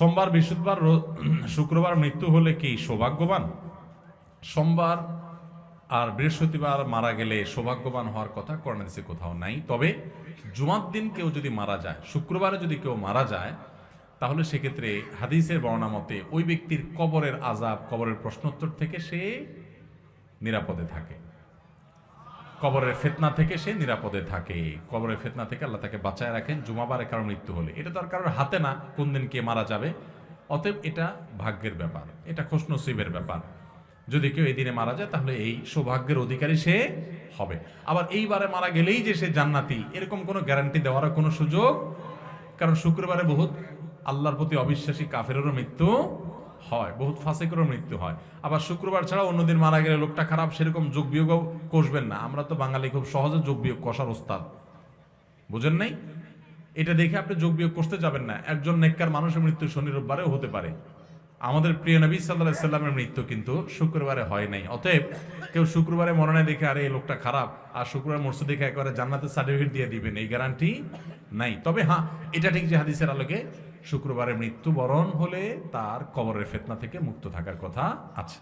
সোমবার, বৃহস্পতিবার, শুক্রবার মৃত্যু হলে কি সৌভাগ্যবান? সোমবার আর বৃহস্পতিবার মারা গেলে সৌভাগ্যবান হওয়ার কথা কোরআনে হাদিসে কোথাও নাই। তবে জুমার দিন কেউ যদি মারা যায়, শুক্রবারে যদি কেউ মারা যায়, তাহলে সেক্ষেত্রে হাদিসের বর্ণনা মতে ওই ব্যক্তির কবরের আযাব, কবরের প্রশ্নোত্তর থেকে সে নিরাপদে থাকে, কবরের ফিতনা থেকে সে নিরাপদে থাকে। কবরের ফিতনা থেকে আল্লাহ তাকে বাঁচায় রাখেন জুমাবারে কারো মৃত্যু হলে। এটা তো আর কারোর হাতে না কোন দিন কে মারা যাবে, অতএব এটা ভাগ্যের ব্যাপার, এটা খুশনসিবের ব্যাপার। যদি কেউ এই দিনে মারা যায় তাহলে এই সৌভাগ্যের অধিকারী সে হবে। আবার এইবারে মারা গেলেই যে সে জান্নাতি, এরকম কোনো গ্যারান্টি দেওয়ার কোনো সুযোগ, কারণ শুক্রবারে বহুত আল্লাহর প্রতি অবিশ্বাসী কাফেরেরও মৃত্যু হয়, বহুত ফাসিকেরও মৃত্যু হয়। আবার শুক্রবার ছাড়া অন্যদিন মারা গেলে লোকটা খারাপ, সেরকম যোগ বিয়োগও কষবেন না। আমরা তো বাঙালি খুব সহজে যোগ বিয়োগ কষার ওস্তাদ, বুঝেন নাই? এটা দেখে আপনি যোগ বিয়োগ করতে যাবেন না। একজন নেককার মানুষের মৃত্যু শনি রোববারেও হতে পারে। আমাদের প্রিয় নবী সাল্লাল্লাহু আলাইহি সাল্লামের মৃত্যু কিন্তু শুক্রবারে হয় নাই। অতএব কেউ শুক্রবারে মরণে দেখে আরে এই লোকটা খারাপ, আর শুক্রবার মরছে দেখে একেবারে জান্নাতের সার্টিফিকেট দিয়ে দিবেন, এই গ্যারান্টি নাই। তবে হ্যাঁ, এটা ঠিক যে হাদিসের আলোকে শুক্রবারে মৃত্যুবরণ হলে তার কবরের ফিতনা থেকে মুক্ত থাকার কথা আছে।